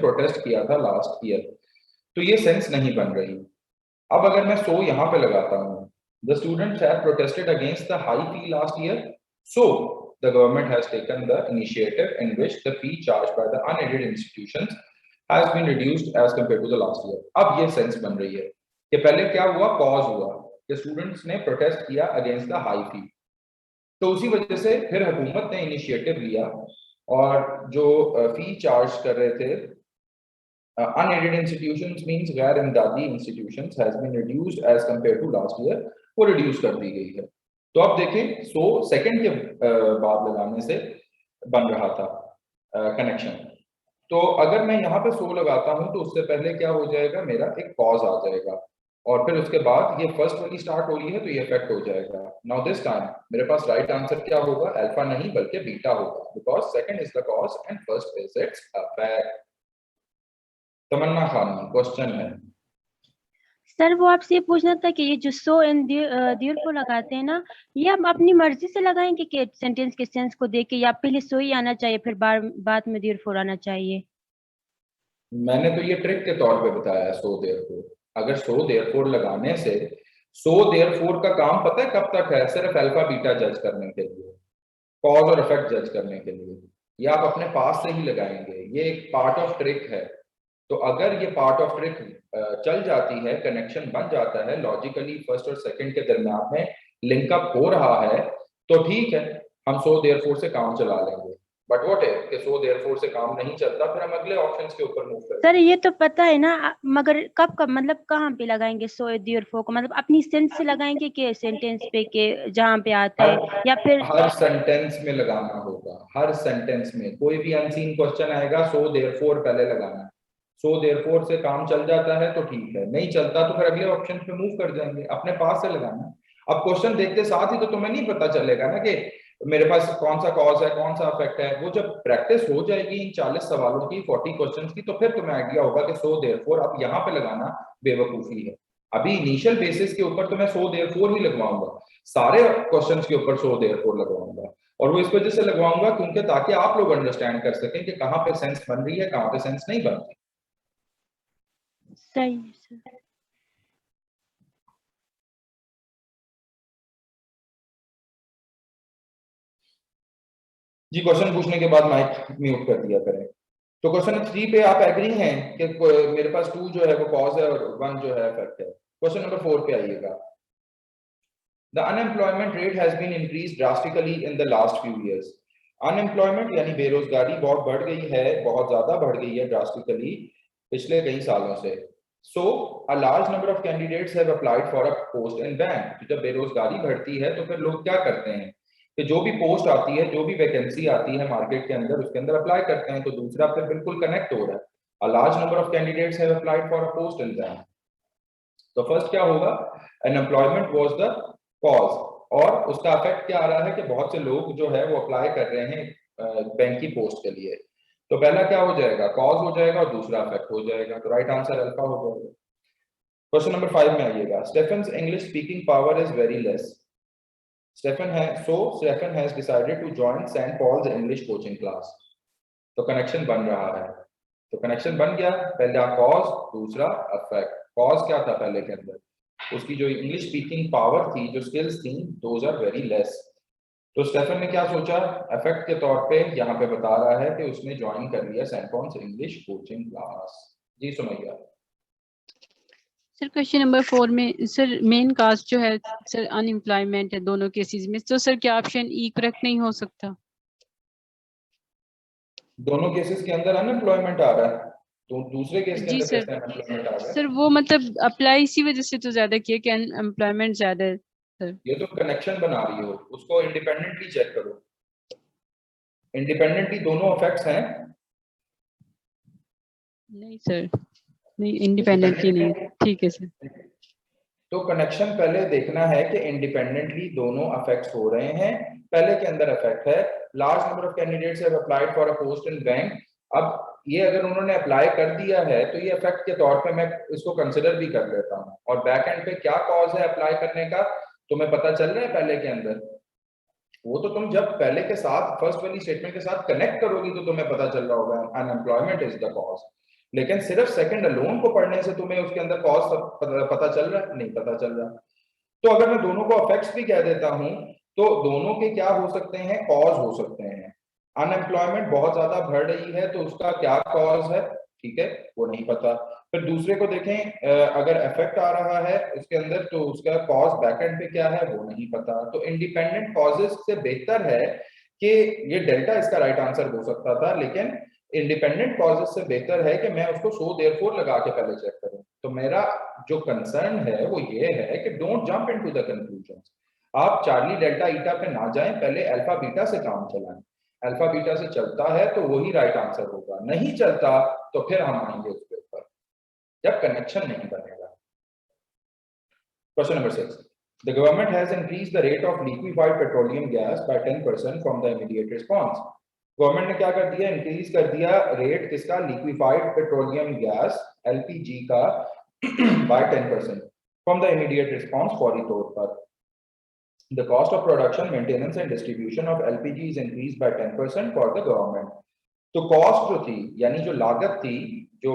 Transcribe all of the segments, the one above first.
Protest किया था last year, तो ये सेंस नहीं बन रही। अब अगर मैं सो यहाँ पे लगाता हूँ, the students have protested against the high fee last year, so the government has taken the initiative in which the fee charge by the unaided institutions has been reduced as compare to the last year. अब ये sense बन रही है कि पहले क्या हुआ, cause हुआ कि स्टूडेंट्स ने प्रोटेस्ट किया अगेंस्ट द हाई फी, तो उसी वजह से फिर हुकूमत ने इनिशिएटिव लिया और जो फी चार्ज कर रहे थे unaided institutions means गैर इमदादी institutions has been reduced as compared to last year, वो reduce कर दी गई है। तो अब देखें, सो सेकंड के बाद लगाने से बन रहा था कनेक्शन, तो अगर मैं यहाँ पे सो लगाता हूँ तो उससे पहले क्या हो जाएगा, मेरा एक कॉज आ जाएगा और फिर उसके बाद ये फर्स्ट वाली स्टार्ट हो रही है तो ये इफेक्ट हो जाएगा। नाउ दिस टाइम मेरे पास राइट आंसर क्या होगा, अल्फा नहीं बल्कि बीटा होगा, because second is the cause and first is its effect. Tamanna Khan question है। सर वो आपसे ये पूछना था कि ये जो सो एंड देयरफॉर लगाते हैं ना, ये हम अपनी मर्जी से लगाएंगे कि सेंटेंस के सेंस को देख के, या पहले सो ही आना चाहिए फिर बाद में देयरफॉर आना चाहिए? मैंने तो ये ट्रिक के तौर पे बताया है सो देयरफॉर। अगर सो देयरफॉर लगाने से, सो देयरफॉर का काम पता है कब तक है, सिर्फ अल्फा बीटा जज करने के लिए, कॉज और इफेक्ट जज करने के लिए। ये आप अपने पास से ही लगाएंगे, ये एक पार्ट ऑफ ट्रिक है। तो अगर ये पार्ट ऑफ ट्रिक चल जाती है, कनेक्शन बन जाता है लॉजिकली, फर्स्ट और सेकंड के दरमियान में लिंकअप हो रहा है, तो ठीक है, हम सो देयरफॉर से काम चला लेंगे। बट व्हाट इफ कि सो देयरफॉर से काम नहीं चलता, फिर हम अगले ऑप्शंस के ऊपर मूव करेंगे। सर ये तो पता है ना, मगर कब कब मतलब कहाँ पे लगाएंगे सो देयरफॉर को? मतलब अपनी सेंस से लगाएंगे कि सेंटेंस पे के जहाँ पे आता है, या फिर हर सेंटेंस में लगाना होगा, हर सेंटेंस में कोई भी अनसीन क्वेश्चन आएगा, सो देयरफॉर पहले लगाना है। सो देयरफॉर से काम चल जाता है तो ठीक है, नहीं चलता तो फिर अगले ऑप्शन पे मूव कर जाएंगे, अपने पास से लगाना। अब क्वेश्चन देखते साथ ही तो तुम्हें नहीं पता चलेगा ना कि मेरे पास कौन सा कॉज है कौन सा इफेक्ट है। वो जब प्रैक्टिस हो जाएगी इन 40 सवालों की, 40 क्वेश्चंस की, तो फिर तुम्हें आइडिया होगा कि सो देयरफॉर अब यहाँ पे लगाना बेवकूफी है। अभी इनिशियल बेसिस के ऊपर तो मैं सो देयरफॉर ही लगवाऊंगा, सारे क्वेश्चंस के ऊपर सो देयरफॉर लगवाऊंगा, और वो इस वजह से लगवाऊंगा क्योंकि ताकि आप लोग अंडरस्टैंड कर सकें कि कहाँ पे सेंस बन रही है, कहाँ पे सेंस नहीं बन रही। सही सर। जी क्वेश्चन पूछने के बाद माइक म्यूट कर दिया करें। तो क्वेश्चन 3 पे आप एग्री हैं कि मेरे पास 2 जो है वो कॉज है और 1 जो है इफेक्ट है। क्वेश्चन नंबर 4 पे आइएगा। The unemployment rate has been increase drastically in the last few years. Unemployment यानी बेरोजगारी बहुत बढ़ गई है, बहुत ज्यादा बढ़ गई है ड्रास्टिकली पिछले कई सालों से। So a large number of candidates have applied for a post in bank. जब बेरोजगारी बढ़ती है तो फिर लोग क्या करते हैं कि जो भी पोस्ट आती है, जो भी वैकेंसी आती है मार्केट के अंदर, उसके अंदर अप्लाई करते हैं। तो दूसरा फिर बिल्कुल कनेक्ट हो रहा है, अ large number of candidates have applied for a post in bank. तो फर्स्ट क्या होगा, अनएम्प्लॉयमेंट वाज द कॉज, और उसका इफेक्ट क्या आ रहा है कि बहुत से लोग जो है वो अप्लाई कर रहे हैं बैंक की पोस्ट के लिए। तो पहला क्या हो जाएगा, कॉज हो जाएगा, और दूसरा इफेक्ट हो जाएगा। तो राइट आंसर अल्फा हो जाएगा। क्वेश्चन नंबर 5 में आइएगा। Stephen's English speaking power is very less. Stephen has decided to join St Paul's English coaching class. तो कनेक्शन बन रहा है, तो कनेक्शन बन गया, पहला कॉज दूसरा इफेक्ट। कॉज क्या था पहले के अंदर, उसकी जो इंग्लिश स्पीकिंग पावर थी, जो स्किल्स थी, दोज आर वेरी लेस। तो स्टेफन ने क्या सोचा, इफेक्ट के तौर पे यहाँ पे बता रहा है कि उसने ज्वाइन कर लिया Saint Paul's English coaching class. जी सुमैया। सर क्वेश्चन नंबर 4 में सर मेन काज जो है सर अनएम्प्लॉयमेंट है दोनों केसेस में, तो सर क्या ऑप्शन ई करेक्ट नहीं हो सकता? दोनों केसेस के अंदर अनएम्प्लॉयमेंट आ रहा है, तो दूसरे केस के जी अंदर सर, कैसे अनएम्प्लॉयमेंट आ रहा है? सर वो मतलब अप्लाई इसी वजह से तो ज्यादा किया कि अनएम्प्लॉयमेंट ज्यादा है सर। ये तो कनेक्शन बना रही हो, उसको इंडिपेंडेंटली चेक करो। इंडिपेंडेंटली दोनों इफेक्ट्स हैं। नहीं सर, नहीं इंडिपेंडेंटली नहीं, ठीक है सर। तो कनेक्शन पहले देखना है कि इंडिपेंडेंटली दोनों अफेक्ट्स हो रहे हैं। पहले के अंदर इफेक्ट है, large number of candidates have applied for a post in bank. अब ये अगर उन्होंने अप्लाई कर दिया है तो ये इफेक्ट के तौर पे मैं इसको कंसिडर भी कर लेता हूँ। और बैक एंड पे क्या कॉज है अप्लाई करने का, तुम्हें पता चल रहा है पहले के अंदर, वो तो तुम जब पहले के साथ फर्स्ट वाली स्टेटमेंट के साथ कनेक्ट करोगी तो तुम्हें पता चल रहा होगा अनएम्प्लॉयमेंट इज द कॉज। लेकिन सिर्फ सेकंड अलोन को पढ़ने से तुम्हें उसके अंदर कॉज पता चल रहा है? नहीं पता चल रहा। तो अगर मैं दोनों को अफेक्ट्स भी कह देता हूं तो दोनों के क्या हो सकते हैं? कॉज हो सकते हैं। अनएम्प्लॉयमेंट बहुत ज्यादा बढ़ रही है तो उसका क्या कॉज है? ठीक है, वो नहीं पता। फिर दूसरे को देखें, अगर इफेक्ट आ रहा है उसके अंदर तो उसका कॉज बैकएंड पे क्या है वो नहीं पता। तो इंडिपेंडेंट कॉजेस से बेहतर है कि ये डेल्टा इसका राइट आंसर हो सकता था, लेकिन इंडिपेंडेंट कॉजेस से बेहतर है कि मैं उसको सो देयरफॉर लगा के पहले चेक करूं। तो मेरा जो कंसर्न है वो ये है कि don't jump into the conclusions. आप चार्ली डेल्टा ईटा पे ना जाएं, पहले अल्फा बीटा से काम चलाएं। अल्फा बीटा से चलता है तो वही राइट आंसर होगा, नहीं चलता तो फिर हम आएंगे उसके ऊपर जब कनेक्शन नहीं बनेगा। Question number 6, the government has increased the rate of liquefied petroleum gas by 10% from the immediate response. Government ने क्या कर दिया? इंक्रीज कर दिया रेट किसका? लिक्विफाइड पेट्रोलियम गैस एलपीजी का by 10% from the immediate response. फौरी तौर पर the cost of production, maintenance and distribution of LPG is increased by 10% for the government. तो कॉस्ट जो थी, यानी जो लागत थी, जो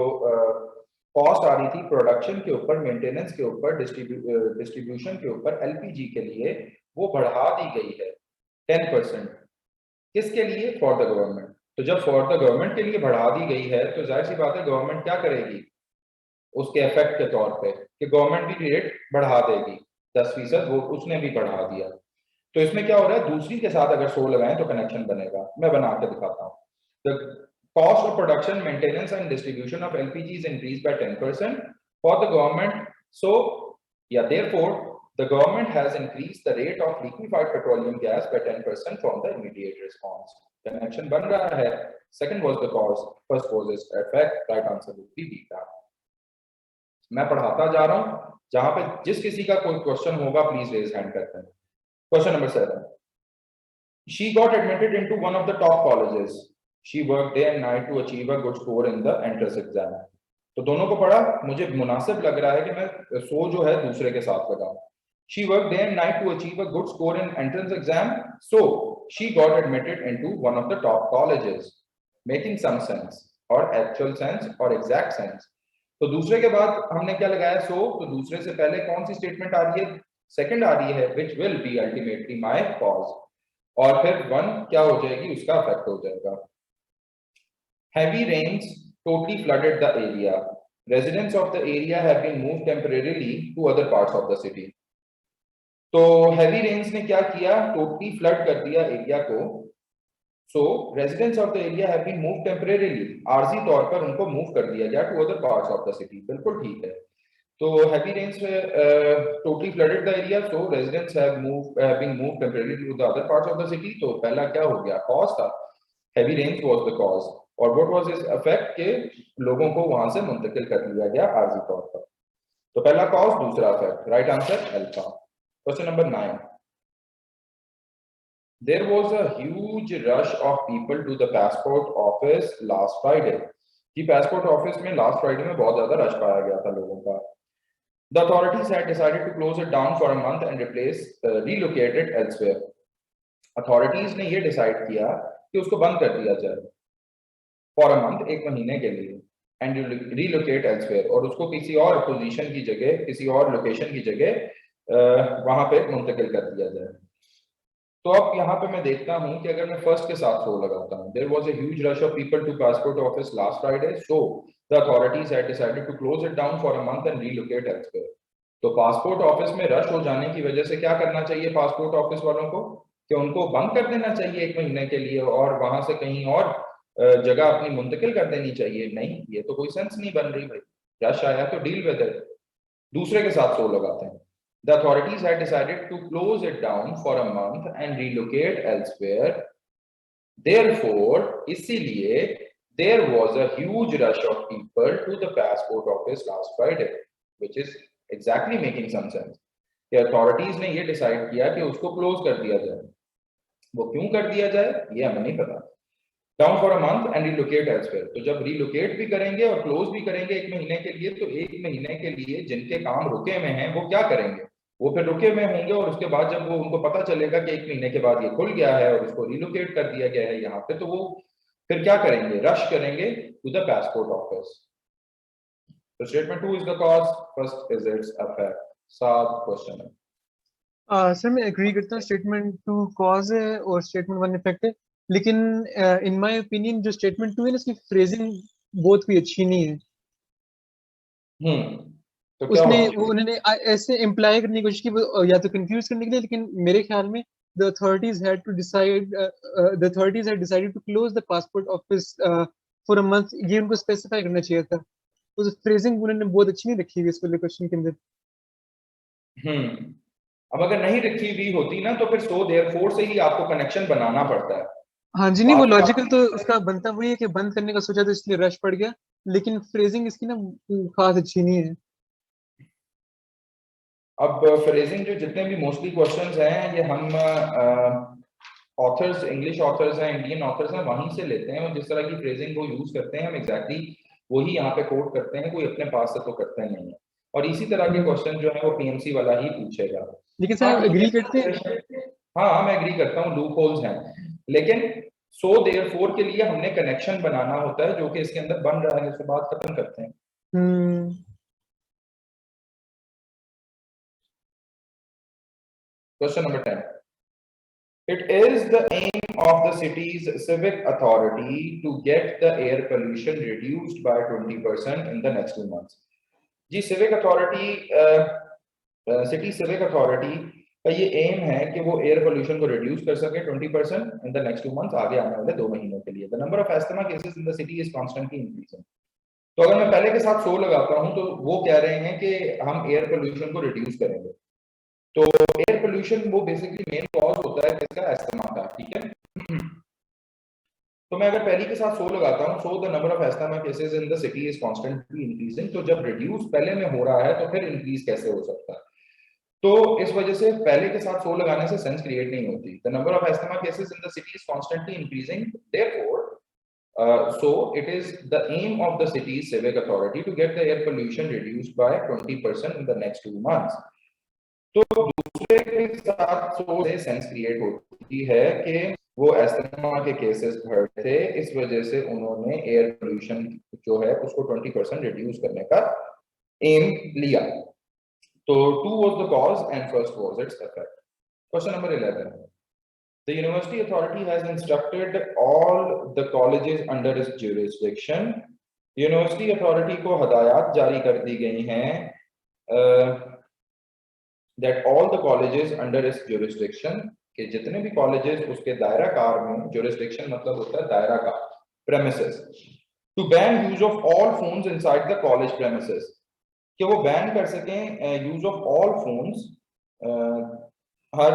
कॉस्ट आ रही थी प्रोडक्शन के ऊपर, मेंटेनेंस के ऊपर, डिस्ट्रीब्यूशन के ऊपर एलपीजी के लिए, वो बढ़ा दी गई है 10%। किसके लिए? For the government. तो जब फॉर द गवर्नमेंट के लिए बढ़ा दी गई है तो जाहिर सी बात है गवर्नमेंट क्या करेगी उसके इफेक्ट के तौर पे कि गवर्नमेंट भी रेट बढ़ा देगी 10%, वो उसने भी बढ़ा दिया। तो इसमें क्या हो रहा है? दूसरी के साथ अगर 100 लगाएं तो कनेक्शन बनेगा। मैं बना के दिखाता हूँ। The cost of production, maintenance and distribution of LPG is increase by 10% for the government. So या therefore the government has increased the rate of liquefied petroleum gas by 10% from the immediate response. Connection बन रहा है। Second was the cause, first was its effect. Right answer would be beta. मैं पढ़ाता जा रहा हूं, जहां पे जिस किसी का कोई क्वेश्चन होगा प्लीज रेज हैंड करते हैं। Question number 7, she got admitted into one of the top colleges. She worked day and night to achieve a good score in the entrance exam. तो दोनों को पढ़ा, मुझे मुनासिब लग रहा है कि मैं 100 जो है दूसरे के साथ लगाऊं। She worked day and night to achieve a good score in entrance exam, so she got admitted into one of the top colleges. Making some sense, or actual sense, or exact sense. तो दूसरे के बाद हमने क्या लगाया? so, तो दूसरे से पहले कौन सी स्टेटमेंट आ रही है? सेकंड आ रही है, which will be ultimately my cause. और फिर 1 क्या हो जाएगी? उसका इफेक्ट हो जाएगा। Heavy rains totally flooded the area. Residents of the area have been moved temporarily to other parts of the city. तो हैवी रेन्स ने क्या किया? टोटली फ्लड कर दिया एरिया को। So residents of the area have been move temporarily, आरजी तौर पर उनको मूव कर दिया गया to other parts of the city. बिल्कुल ठीक है। तो heavy rains totally flooded the area, so residents have been move temporarily to the other parts of the city. तो पहला क्या हो गया? कॉज था, heavy rains was the cause. और व्हाट वाज इट्स इफेक्ट? के लोगों को वहां से मुंतकिल कर दिया गया आरजी तौर पर। तो पहला कॉज, दूसरा effect. Right answer alpha. Question number 9. There was a huge rush of people to the passport office last Friday. कि passport office में last Friday में बहुत ज़्यादा rush पाया गया था लोगों का। The authorities had decided to close it down for a month and relocate it elsewhere. Authorities ने ये decide किया कि उसको बंद कर दिया जाए for a month, 1 महीने के लिए, and relocate elsewhere, और उसको किसी और position की जगह, किसी और location की जगह वहां पे मुंतकिल कर दिया जाए। तो अब यहाँ पे मैं देखता हूँ कि अगर मैं फर्स्ट के साथ 100 लगाता हूँ, there was a huge rush of people to passport office last Friday, so the authorities had decided to close it down for a month and relocate elsewhere. तो पासपोर्ट ऑफिस में रश हो जाने की वजह से क्या करना चाहिए पासपोर्ट ऑफिस वालों को? कि उनको बंद कर देना चाहिए 1 महीने के लिए और वहां से कहीं और जगह अपनी मुंतकिल कर देनी चाहिए। नहीं, ये तो कोई सेंस नहीं बन रही भाई। रश आया तो डील विद इट। दूसरे के साथ 100 लगाते हैं। The authorities had decided to close it down for a month and relocate elsewhere. Therefore, इसीलिए there was a huge rush of people to the passport office last Friday, which is exactly making some sense. The authorities ने ये decide किया कि उसको close कर दिया जाए। वो क्यों कर दिया जाए ये हमें नहीं पता। Down for a month and relocate elsewhere. तो जब relocate भी करेंगे और close भी करेंगे 1 महीने के लिए, तो 1 महीने के लिए जिनके काम रुके हुए हैं वो क्या करेंगे? वो फिर रुके हुए होंगे और उसके बाद जब वो उनको पता चलेगा कि 1 महीने के बाद ये खुल गया है और उसको रिलोकेट कर दिया गया है यहाँ पे, तो वो फिर क्या करेंगे? रश करेंगे to the passport office. So statement 2 is the cause, first is its effect. Saad question है. सर मैं एग्री करता हूँ स्टेटमेंट 2 कॉज है और स्टेटमेंट 1 इफेक्ट है, लेकिन इन माय ओपिनियन जो स्टेटमेंट 2 है ना उसकी फ्रेजिंग बहुत भी अच्छी नहीं है। तो क्या उसने हुआ? उन्होंने ऐसे इम्प्लाई करने की कोशिश की या तो कंफ्यूज करने के लिए, लेकिन मेरे ख्याल में the authorities had decided to close the passport office for a month, ये उनको स्पेसिफाई करना चाहिए था। उस फ्रेजिंग उन्होंने बहुत अच्छी नहीं रखी हुई इस वाले क्वेश्चन के अंदर। अब अगर नहीं रखी हुई होती ना तो फिर सो देयरफॉर से ही आपको कनेक्शन बनाना पड़ता है। हाँ जी, नहीं वो लॉजिकल तो उसका बनता वही है कि बंद करने का सोचा तो इसलिए रश पड़ गया, लेकिन फ्रेजिंग इसकी ना खास अच्छी नहीं है। अब फ्रेजिंग जो जितने भी मोस्टली क्वेश्चंस हैं ये हम ऑथर्स, इंग्लिश ऑथर्स हैं, इंडियन ऑथर्स हैं, वहीं से लेते हैं और जिस तरह की फ्रेजिंग वो यूज करते हैं हम एग्जैक्टली वही यहाँ पे कोट करते हैं, कोई अपने पास से तो करता ही नहीं है। और इसी तरह के क्वेश्चन जो है वो पीएमसी वाला ही पूछेगा। लेकिन सर एग्री करते हैं? हाँ मैं एग्री करता हूँ, लूप होल्स हैं, लेकिन सो देयरफॉर के लिए हमने कनेक्शन बनाना होता है जो कि इसके अंदर बन रहा है, उसके बाद खत्म करते हैं। Question number 10. It is the aim of the city's civic authority to get the air pollution reduced by 20% in the next 2 months. Ji civic authority, city civic authority का ये एम है कि वो एयर पोल्यूशन को reduce कर सके 20% इन the next 2 months, आगे आने वाले 2 महीनों के लिए। The number of asthma cases in the city is constantly increasing. तो अगर मैं पहले के साथ 100 लगाता हूं तो वो कह रहे हैं कि हम एयर पोल्यूशन को रिड्यूस करेंगे। तो एयर पोल्यूशन वो बेसिकली मेन कॉज होता है इसका एस्थमा का, ठीक है। तो मैं अगर पहली के साथ 100 लगाता हूं, so the number of asthma cases in the city is constantly increasing. तो जब रिड्यूस पहले में हो रहा है तो फिर इंक्रीज कैसे हो सकता है? तो इस वजह से पहले के साथ 100 लगाने से सेंस क्रिएट नहीं होती। The number of asthma cases in the city is constantly increasing, therefore so it is the aim of the city's civic authority to get the air pollution reduced by 20% in the next 2 months. तो दूसरे के साथ सो से sense create होती है कि वो asthma के केसेस बढ़ थे, इस वजह से उन्होंने एयर पोल्यूशन जो है उसको 20% रिड्यूस करने का एम लिया। तो 2 was the cause and first was its effect. Question number 11. The university authority has instructed all the colleges under its jurisdiction. University authority को हदायत जारी कर दी गई हैं that all the colleges under its jurisdiction, कि जितने भी colleges उसके दायरा कार में, jurisdiction मतलब होता है दायरा car, premises, to ban use of all phones inside the college premises, कि वो बैन कर सकें यूज ऑफ ऑल फोन्स, हर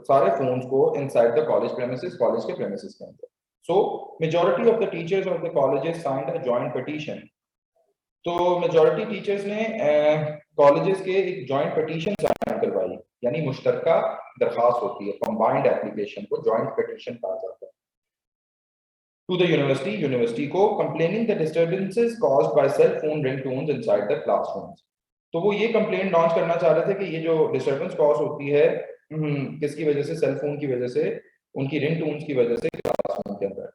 सारे फोन्स को inside the college premises, college के प्रेमिसेस के अंदर। सो majority of the teachers of the colleges signed a joint petition. तो मेजॉरिटी टीचर्स ने कॉलेजेस के एक जॉइंट पिटीशन साइन करवाई, यानी मुश्तरका दरखास्त होती है, कंबाइंड एप्लीकेशन को जॉइंट पिटीशन कहा जाता है। To the university को complaining the disturbances caused by cell phone ringtones inside the classrooms। तो वो ये कंप्लेंट लॉन्च करना चाह रहे थे कि ये जो डिस्टर्बेंस कॉज होती है किसकी वजह से, सेल फोन की वजह से, उनकी रिंगटोन्स की वजह से क्लासरूम के अंदर।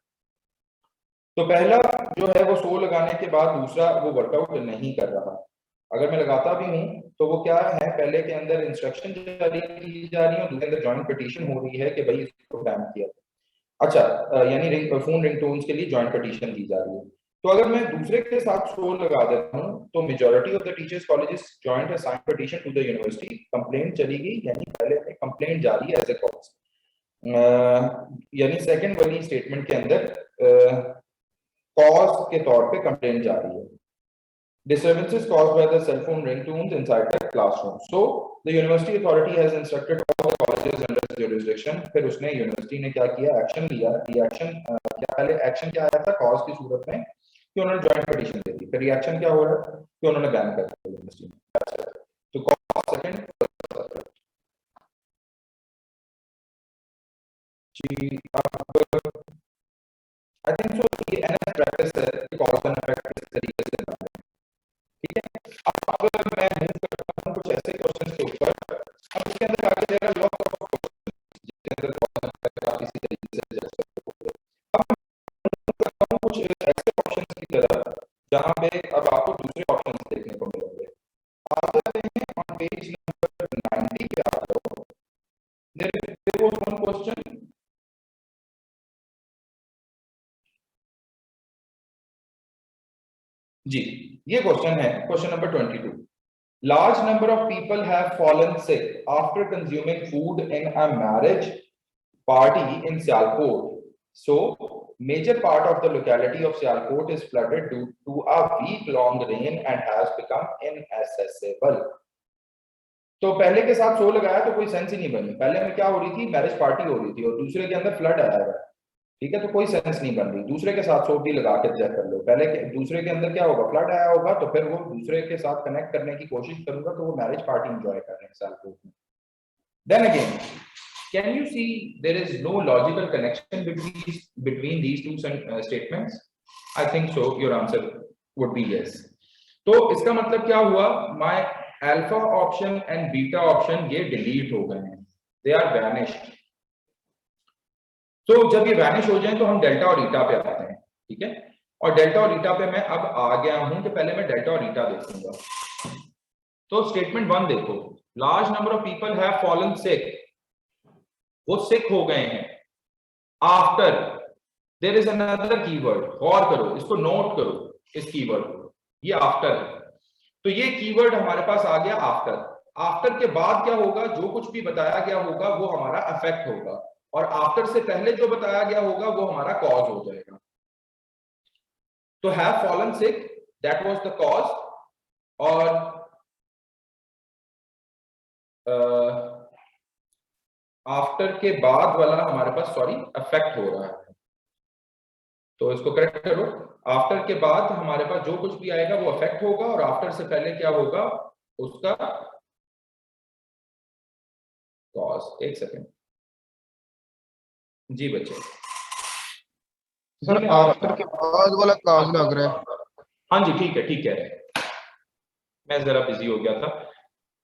तो पहला जो है वो 100 लगाने के बाद दूसरा वो वर्कआउट नहीं कर रहा। अगर मैं लगाता भी हूं तो वो क्या है, पहले के अंदर इंस्ट्रक्शन जारी की जा रही है और दूसरे अंदर जॉइंट पिटीशन हो रही है कि भाई इसको बैन किया। अच्छा, यानी फोन रिंगटोन्स के लिए जॉइंट पिटीशन दी जा रही है। तो अगर मैं दूसरे के साथ 100 लगा देता हूं तो majority of the teachers colleges joint a sign petition to the university, complaint चली गई, यानी पहले में कंप्लेंट जारी है एज ए कॉज, यानी सेकंड वाली स्टेटमेंट के अंदर कॉज के तौर पे कंप्लेंट जारी है। Disturbances caused by the cell phone ringtones inside the classroom. So the university authority has instructed all the colleges under its jurisdiction. फिर उसने यूनिवर्सिटी ने क्या किया, एक्शन लिया। रिएक्शन क्या, पहले एक्शन क्या आया था कॉज की सूरत में कि उन्होंने जॉइंट पिटीशन दे दी, फिर रिएक्शन क्या हो रहा है कि उन्होंने बैन कर दिया यूनिवर्सिटी ने। तो कॉज सेकंड जी, अब आई थिंक सो ये एनएस प्रैक्टिस है, कॉज एंड इफेक्ट इस तरीके से बना है, ठीक है। अब मैं मूव करता हूं कुछ ऐसे क्वेश्चंस के ऊपर, अब इसके अंदर आगे दे रहा है लॉट ऑफ क्वेश्चंस जिसके अंदर कॉज एंड इफेक्ट आप इसी तरीके से जज सकते हो। अब मैं मूव करता हूं कुछ ऐसे ऑप्शंस की तरफ जहां पे अब आपको दूसरे ऑप्शंस देखने पेज नंबर 90 पे आ जाओ। there was one question. जी, ये क्वेश्चन है, question number 22. Large number of people have fallen sick after consuming food in a marriage party in Sialkot. So, major part of the locality of Sialkot is flooded due to a week-long rain and has become inaccessible. तो पहले के साथ 100 लगाया तो कोई sense ही नहीं बनी। पहले में क्या हो रही थी, मैरिज पार्टी हो रही थी और दूसरे के अंदर फ्लड आया हुआ है, ठीक है, तो कोई सेंस नहीं बन रही। दूसरे के साथ 100 भी लगा के चेक कर लो। पहले के दूसरे के अंदर क्या होगा, फ्लड आया होगा, तो फिर वो दूसरे के साथ कनेक्ट करने की कोशिश करूंगा तो वो मैरिज पार्टी एंजॉय कर रहे हैं सियालकोट में। Then again, can you see there is no logical connection between these two statements? I think so. Your answer would be yes. तो इसका मतलब क्या हुआ, my alpha option and beta option ये डिलीट हो गए हैं, दे आर वैनिश्ड। तो जब ये वैनिश हो जाए तो हम डेल्टा और ईटा पे आते हैं, ठीक है, और डेल्टा और ईटा पे मैं अब आ गया हूं कि पहले मैं डेल्टा और ईटा देखूंगा। तो स्टेटमेंट 1 देखो, large number of people have fallen sick, वो सिक हो गए हैं। After there is another keyword, गौर करो, इसको नोट करो, इस कीवर्ड को, ये आफ्टर है। तो ये कीवर्ड हमारे पास आ गया आफ्टर। आफ्टर के बाद क्या होगा, जो कुछ भी बताया गया होगा वो हमारा अफेक्ट होगा, और आफ्टर से पहले जो बताया गया होगा वो हमारा कॉज हो जाएगा। तो have fallen sick, that was the cause, और आफ्टर के बाद वाला हमारे पास सॉरी अफेक्ट हो रहा है, तो इसको करेक्ट करो। आफ्टर के बाद हमारे पास जो कुछ भी आएगा वो अफेक्ट होगा, और आफ्टर से पहले क्या होगा, उसका कॉज। एक सेकेंड जी बच्चे, सर आफ्टर के बाद वाला कॉज लग रहा है। हाँ जी ठीक है ठीक है, मैं जरा बिजी हो गया था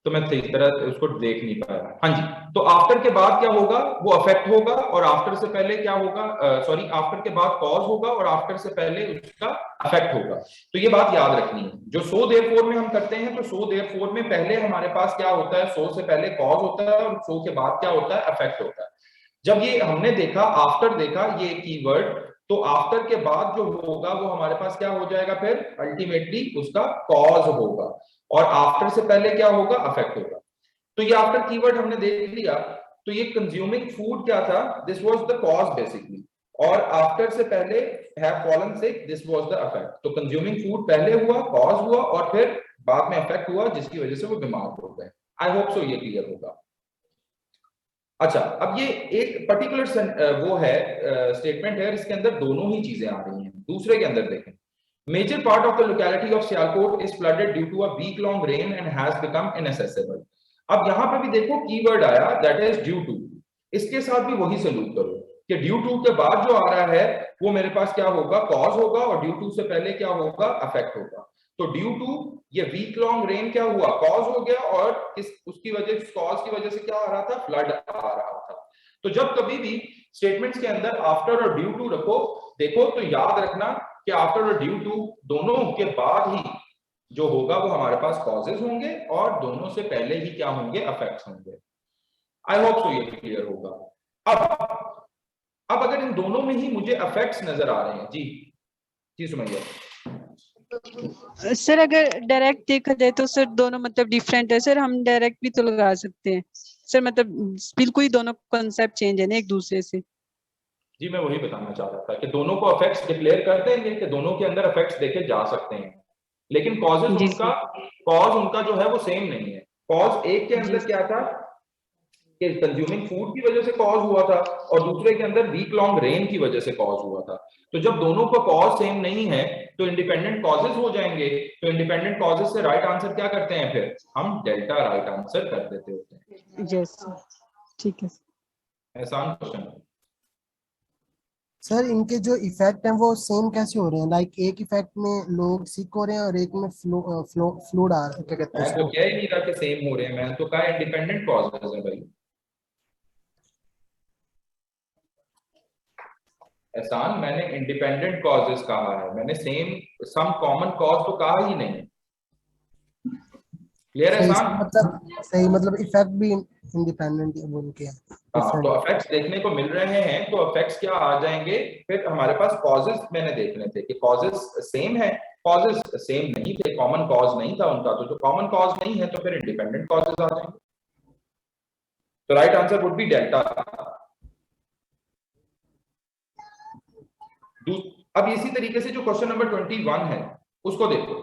तो मैं सही तरह उसको देख नहीं पाया। हाँ जी, तो आफ्टर के बाद क्या होगा, वो अफेक्ट होगा, और आफ्टर से पहले क्या होगा, सॉरी आफ्टर के बाद कॉज होगा और आफ्टर से पहले उसका अफेक्ट होगा। तो ये बात याद रखनी है। जो सो देयरफॉर में हम करते हैं, तो सो देयरफॉर में पहले हमारे पास क्या होता है, सो से पहले कॉज होता है और सो के बाद क्या होता है, अफेक्ट होता है। जब ये हमने देखा, आफ्टर देखा ये कीवर्ड, तो आफ्टर के बाद जो होगा वो हमारे पास क्या हो जाएगा, फिर अल्टीमेटली उसका कॉज होगा, और आफ्टर से पहले क्या होगा, अफेक्ट होगा। तो ये आफ्टर कीवर्ड हमने देख लिया। तो ये कंज्यूमिंग फूड क्या था, this was the cause basically, और आफ्टर से पहले have fallen sick, this was the affect. तो कंज्यूमिंग फूड पहले हुआ, कॉज हुआ, और फिर बाद में अफेक्ट हुआ, जिसकी वजह से वो बीमार हो गए। आई होप सो ये क्लियर होगा। अच्छा, अब ये एक पर्टिकुलर वो है स्टेटमेंट है, इसके अंदर दोनों ही चीजें आ रही हैं। दूसरे के अंदर देखें, major part of the locality of Sialkot is flooded due to a week long rain and has become inaccessible. अब यहां पे भी देखो कीवर्ड आया, दैट इज ड्यू टू। इसके साथ भी वही सलूक करो कि ड्यू टू के बाद जो आ रहा है वो मेरे पास क्या होगा, कॉज होगा, और ड्यू टू से पहले क्या होगा, अफेक्ट होगा। तो ड्यू टू ये वीक लॉन्ग रेन क्या हुआ, कॉज हो गया, और इस उसकी वजह, कॉज की वजह से क्या आ रहा था, फ्लड आ रहा था। तो जब कभी भी स्टेटमेंट्स के अंदर आफ्टर और ड्यू टू रखो, देखो तो याद रखना कि आफ्टर और ड्यू टू दोनों के बाद ही जो होगा वो हमारे पास कॉजेज होंगे, और दोनों से पहले ही क्या होंगे, अफेक्ट्स होंगे। आई होप सो ये क्लियर होगा। अब अगर इन दोनों में ही मुझे अफेक्ट्स नजर आ रहे हैं, जी जी सुमैया। सर अगर डायरेक्ट देखा जाए तो सर दोनों मतलब डिफरेंट है सर, हम डायरेक्ट भी तो लगा सकते हैं सर, मतलब बिल्कुल ही दोनों कॉन्सेप्ट चेंज है ना एक दूसरे से। जी मैं वही बताना चाह रहा था कि दोनों को अफेक्ट्स डिक्लेयर कर देंगे कि दोनों के अंदर अफेक्ट्स देखे जा सकते हैं, लेकिन कॉज उनका जो है वो सेम नहीं है। कॉज एक के अंदर क्या था कि कंज्यूमिंग फूड की वजह से कॉज हुआ था, और दूसरे के अंदर वीक लॉन्ग रेन की वजह से कॉज हुआ था। तो जब दोनों का कॉज सेम नहीं है तो इंडिपेंडेंट कॉजेज हो जाएंगे। तो इंडिपेंडेंट कॉजेज से राइट आंसर क्या करते हैं, फिर हम डेल्टा राइट आंसर कर देते होते हैं। यस ठीक है, आसान क्वेश्चन। सर इनके जो इफेक्ट हैं वो सेम कैसे हो रहे हैं, लाइक एक इफेक्ट में लोग सिक हो रहे हैं और एक में फ्लूड आ रहा है, क्या कहते हैं मैं तो उसको? कह ही नहीं रहा कि सेम हो रहे हैं, मैं तो कहा इंडिपेंडेंट कॉजेज है भाई। एहसान, मैंने इंडिपेंडेंट कॉजेज कहा है, मैंने सेम सम कॉमन कॉज तो कहा ही नहीं। क्लियर है सही एहसान? सही मतलब इफेक्ट भी इंडिपेंडेंट है बोल के हाँ, तो इफेक्ट्स देखने को मिल रहे हैं, तो इफेक्ट्स क्या आ जाएंगे, फिर हमारे पास कॉजेस मैंने देखने थे कि कॉजेस सेम है, कॉजेस सेम नहीं थे, कॉमन कॉज नहीं था उनका, तो जो कॉमन कॉज नहीं है तो फिर इंडिपेंडेंट कॉजेस आ जाएंगे। तो right answer would be delta. अब इसी तरीके से जो क्वेश्चन नंबर 21 है उसको देखो।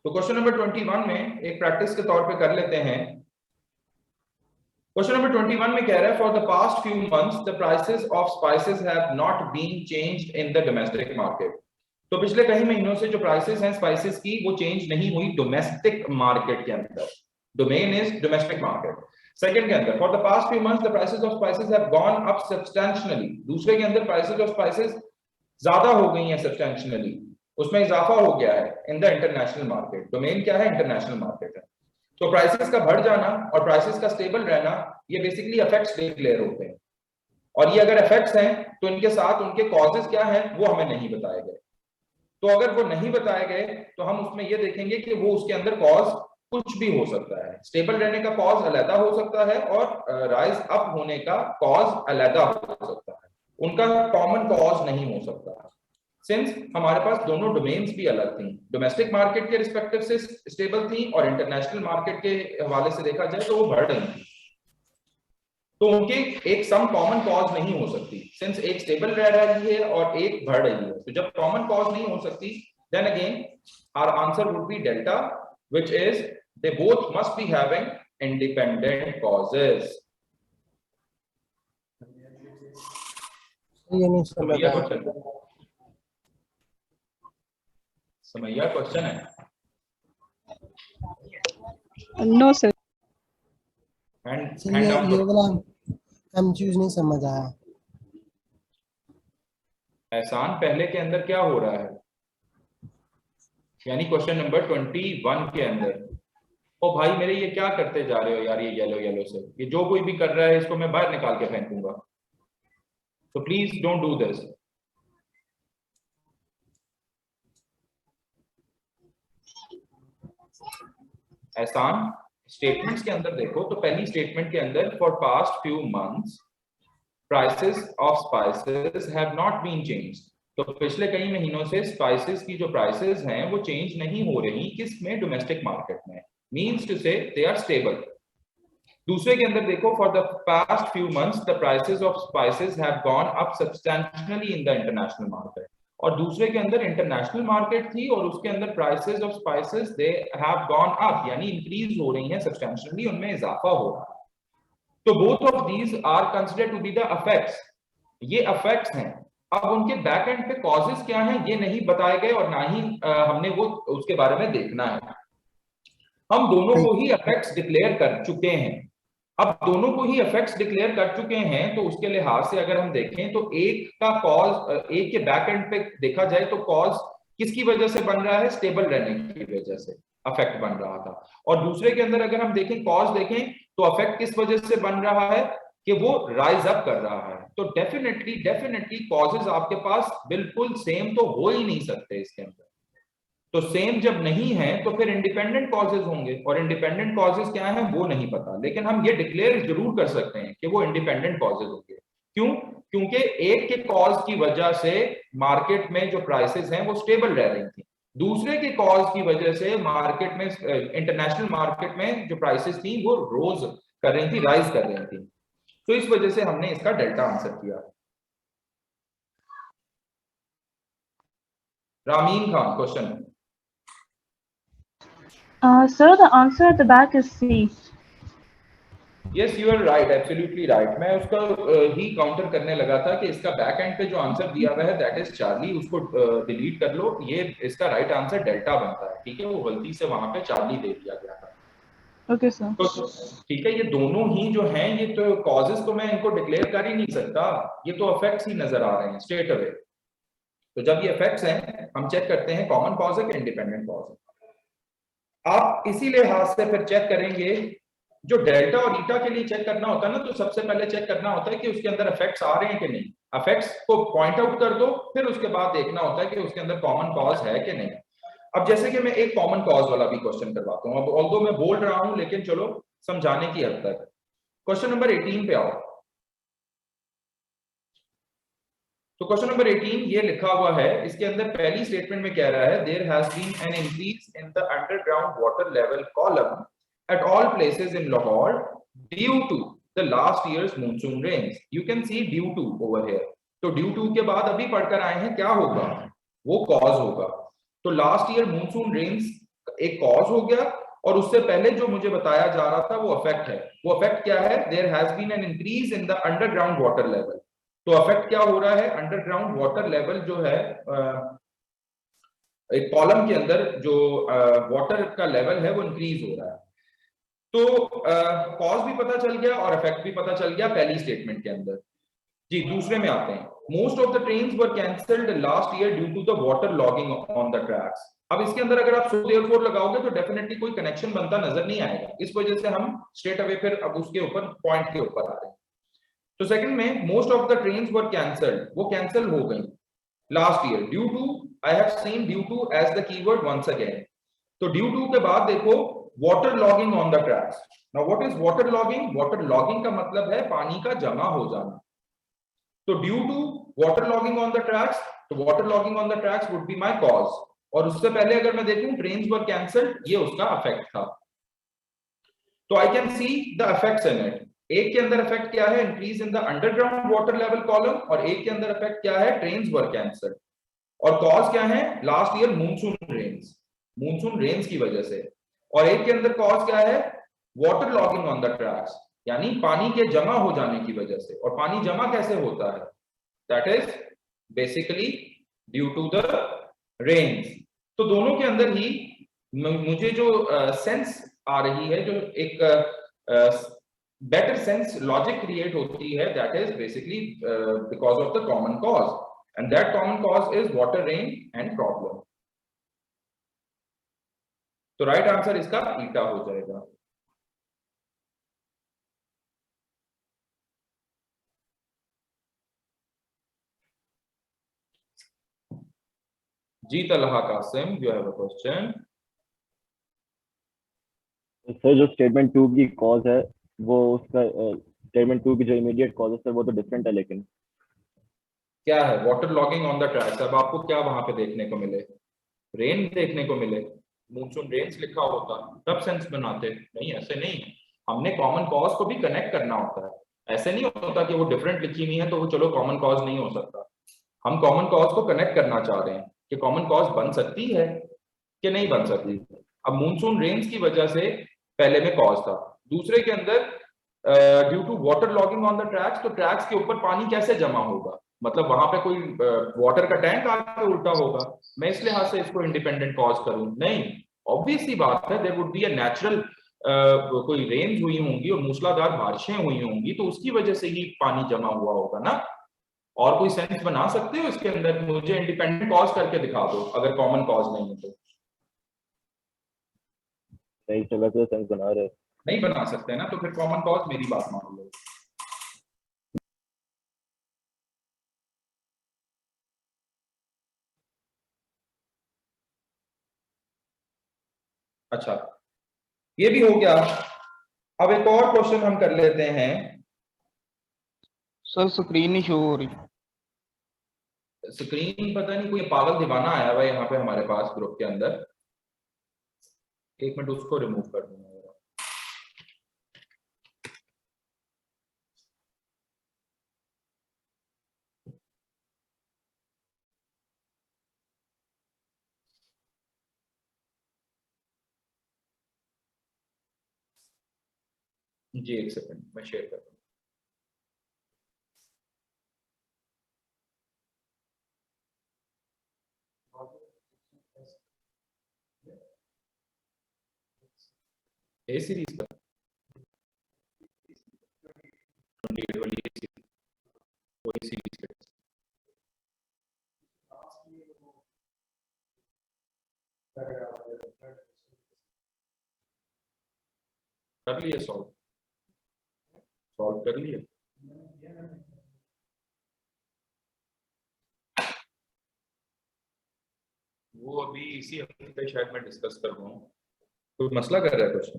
तो क्वेश्चन नंबर 21 में एक प्रैक्टिस के तौर पे कर लेते हैं। क्वेश्चन नंबर 21 में कह रहा है for the past few months the prices of spices have not been changed in the domestic market. तो पिछले कई महीनों से जो प्राइसेस हैं स्पाइसेस की वो चेंज नहीं हुई डोमेस्टिक मार्केट के अंदर। Domain is domestic market. Second के अंदर for the past few months the prices of spices have gone up substantially. दूसरे के अंदर प्राइसेस ऑफ स्पाइसेस ज्यादा हो गई हैं सब्सटेंशियली, उसमें इजाफा हो गया है in the international market. Domain क्या है? इंटरनेशनल मार्केट है। तो प्राइसेस का बढ़ जाना और प्राइसेस का स्टेबल रहना ये बेसिकली इफेक्ट्स डिक्लेयर होते हैं, और ये अगर इफेक्ट्स हैं तो इनके साथ उनके कॉजेस क्या हैं वो हमें नहीं बताए गए। तो अगर वो नहीं बताए गए तो हम उसमें ये देखेंगे कि वो उसके अंदर कॉज कुछ भी हो सकता है। स्टेबल रहने का कॉज अलग हो सकता है और राइज अप होने का कॉज अलग हो सकता है, उनका कॉमन कॉज नहीं हो सकता। सिंस हमारे पास दोनों डोमेन्स भी अलग थी, डोमेस्टिक मार्केट के रिस्पेक्टिव से स्टेबल थी और इंटरनेशनल मार्केट के हवाले से देखा जाए तो वो बढ़ रही थी, तो उनके एक सम कॉमन कॉज नहीं हो सकती। सिंस एक स्टेबल रह रही है और एक बढ़ रही है, तो जब कॉमन कॉज नहीं हो सकती then again our answer would be delta, which is they both must be having independent causes. ये नहीं समझ समैया आया। क्वेश्चन, समैया क्वेश्चन है। No sir. सर ये वाला एमसीक्यूज नहीं समझ आया। एहसान पहले के अंदर क्या हो रहा है, यानी क्वेश्चन नंबर 21 के अंदर। ओ भाई मेरे ये क्या करते जा रहे हो यार, ये येलो येलो से, ये जो कोई भी कर रहा है इसको मैं बाहर निकाल के फेंकूंगा, तो please don't do this. Ehsan statements के अंदर देखो, तो पहली स्टेटमेंट के अंदर for past few months prices of spices have not been changed. तो पिछले कई महीनों से स्पाइसेस की जो प्राइसेस हैं वो चेंज नहीं हो रही, किसमें? डोमेस्टिक मार्केट में। मींस टू से दे आर स्टेबल। दूसरे के अंदर देखो for the past few months the prices of spices have gone up substantially in the international market. और दूसरे के अंदर इंटरनेशनल मार्केट थी और उसके अंदर prices of spices they have gone up, यानी इंक्रीज हो रही हैं सब्सटेंशियली, उनमें इजाफा हो रहा है। तो both of these are considered to be the effects, ये इफेक्ट्स हैं। अब उनके बैक एंड पे कॉजेस क्या हैं ये नहीं बताए गए और ना ही हमने वो उसके बारे में देखना है। हम दोनों को ही इफेक्ट्स डिक्लेयर कर चुके हैं। अब दोनों को ही इफेक्ट्स डिक्लेयर कर चुके हैं तो उसके लिहाज से अगर हम देखें तो एक का कॉज, एक के बैक एंड पे देखा जाए तो कॉज किसकी वजह से बन रहा है? स्टेबल रहने की वजह से अफेक्ट बन रहा था। और दूसरे के अंदर अगर हम देखें कॉज देखें तो अफेक्ट किस वजह से बन रहा है कि वो राइज अप कर रहा है। तो डेफिनेटली कॉजेज आपके पास बिल्कुल सेम तो हो ही नहीं सकते इसके अंदर। तो सेम जब नहीं है तो फिर इंडिपेंडेंट कॉजेज होंगे, और इंडिपेंडेंट कॉजेज क्या है वो नहीं पता, लेकिन हम ये डिक्लेयर जरूर कर सकते हैं कि वो इंडिपेंडेंट कॉजेज होंगे। क्यों? क्योंकि एक के कॉज की वजह से मार्केट में जो प्राइसेस हैं वो स्टेबल रह रही थी, दूसरे के कॉज की वजह से मार्केट में, इंटरनेशनल मार्केट में जो प्राइसेस थी वो रोज कर रही थी, राइज कर रही थी। तो इस वजह से हमने इसका डेल्टा आंसर किया। Ramin Khan question. Sir, the answer at the back is C. Yes, you are right, absolutely right. मैं उसका ही काउंटर करने लगा था कि इसका बैक एंड पे जो आंसर दिया हुआ है दैट इज चार्ली, उसको डिलीट कर लो, ये इसका राइट आंसर डेल्टा बनता है। ठीक है, वो गलती से वहां पे चार्ली दे दिया गया था। Okay, sir. तो ठीक है, ये दोनों ही जो हैं ये तो कॉजेज तो मैं इनको डिक्लेयर कर ही नहीं सकता, ये तो इफेक्ट्स ही नजर आ रहे हैं स्ट्रेट अवे। तो जब ये इफेक्ट्स हैं हम चेक करते हैं कॉमन कॉज है कि इंडिपेंडेंट कॉज है। आप इसी लिहाज से फिर चेक करेंगे, जो डेल्टा और ईटा के लिए चेक करना होता है ना, तो सबसे पहले चेक करना होता है कि उसके अंदर इफेक्ट्स आ रहे हैं कि नहीं। इफेक्ट्स को पॉइंट आउट कर दो, फिर उसके बाद देखना होता है कि उसके अंदर कॉमन कॉज है कि नहीं। अब जैसे कि मैं एक कॉमन कॉज वाला भी क्वेश्चन करवाता हूं, अब ऑल्दो मैं बोल रहा हूं लेकिन चलो समझाने की हद तक। क्वेश्चन नंबर 18 पे आओ। तो क्वेश्चन नंबर 18 ये लिखा हुआ है, इसके अंदर पहली स्टेटमेंट में कह रहा है there has been an increase in the underground water level column at all places in Lahore due to the last years monsoon rains. You can see due to over here. तो ड्यू टू के बाद अभी पढ़कर आए हैं, क्या होगा, वो कॉज होगा। तो लास्ट ईयर मॉनसून रेन्स एक कॉज हो गया, और उससे पहले जो मुझे बताया जा रहा था वो अफेक्ट है। वो अफेक्ट क्या है, there has been an increase in the underground water level. तो अफेक्ट क्या हो रहा है, अंडरग्राउंड वाटर लेवल जो है एक कॉलम के अंदर जो वाटर का लेवल है वो इंक्रीज हो रहा है। तो कॉज भी पता चल गया और इफेक्ट भी पता चल गया पहली स्टेटमेंट के अंदर। जी दूसरे में आते हैं। Most of the trains were cancelled last year due to the water logging on the tracks. अब इसके अंदर अगर आप सो देयरफॉर लगाओगे तो डेफिनेटली कोई कनेक्शन बनता नजर नहीं आएगा, इस वजह से हम स्ट्रेट अवे फिर अब उसके ऊपर पॉइंट के ऊपर आ रहे हैं। तो सेकंड में most of the trains were cancelled, वो कैंसिल हो गई last year due to, I have seen due to as the keyword once again. तो ड्यू टू के बाद देखो water logging on the tracks. Now what is water logging? Water logging का मतलब है पानी का जमा हो जाना। तो due to water logging on the tracks, तो water logging on the tracks would be my cause. और उससे पहले अगर मैं देखूं ट्रेन्स वर कैंसल्ड, ये उसका इफेक्ट था। तो I can see the effects in it. एक के अंदर इफेक्ट क्या है, increase in the underground water level column, और एक के अंदर इफेक्ट क्या है, ट्रेन्स वर कैंसल्ड। और कॉज क्या है, last year monsoon rains, monsoon rains की वजह से। और एक के अंदर कॉज क्या है, water logging on the tracks, यानी पानी के जमा हो जाने की वजह से। और पानी जमा कैसे होता है, that is basically due to the rains. तो दोनों के अंदर ही मुझे जो सेंस आ रही है, जो एक बेटर सेंस लॉजिक क्रिएट होती है, that is basically because of the common cause, and that common cause is water rain and problem. तो राइट आंसर इसका ईटा हो जाएगा। जी Talha Qasim, you have a question. Sir जो स्टेटमेंट 2 की कॉज है, वो उसका स्टेटमेंट 2 की जो इमीडिएट कॉज है सर, वो तो डिफरेंट है, लेकिन क्या है, water logging on the tracks. अब आपको क्या वहां पे देखने को मिले, रेन देखने को मिले, मॉनसून रेन्स लिखा होता तब सेंस बनाते, नहीं ऐसे नहीं है। हमने कॉमन कॉज को भी कनेक्ट करना होता है। ऐसे नहीं होता कि वो डिफरेंट लिखी हुई है तो वो चलो कॉमन कॉज नहीं हो सकता। हम कॉमन कॉज को कनेक्ट करना चाह रहे हैं कि कॉमन कॉज बन सकती है कि नहीं बन सकती। अब मॉनसून रेन्स की वजह से पहले में कॉज था, दूसरे के अंदर due to water logging on the tracks. तो ट्रैक्स के ऊपर पानी कैसे जमा होगा, मतलब वहां पे कोई वाटर का टैंक आके उल्टा होगा। मैं इस लिहाज से इसको इंडिपेंडेंट कॉज करूं, नहीं। ऑब्वियस सी बात है, there would be a natural कोई रेन्स हुई होंगी और मूसलाधार बारिशें हुई होंगी, तो उसकी वजह से ही पानी जमा हुआ होगा ना। और कोई सेंस बना सकते हो इसके अंदर, मुझे इंडिपेंडेंट कॉज करके दिखा दो अगर कॉमन कॉज नहीं है तो। नहीं चला तो सेंस बना रहे। नहीं बना सकते ना, तो फिर कॉमन कॉज मेरी बात मान लो। अच्छा, ये भी हो गया। अब एक और क्वेश्चन हम कर लेते हैं। सर स्क्रीन नहीं शो हो रही। स्क्रीन पता नहीं कोई पागल दीवाना आया हुआ है यहाँ पे हमारे पास ग्रुप के अंदर, एक मिनट उसको रिमूव कर दूंगा। जी एक सेकंड, मैं शेयर कर दूँ। ए सीरीज का 28 वाली वही सीरीज का कर लिए, सॉल्व कर लिए। वो अभी इसी हफ्ते शायद मैं डिस्कस कर रहा हूँ। कोई मसला कर रहा है कुछ?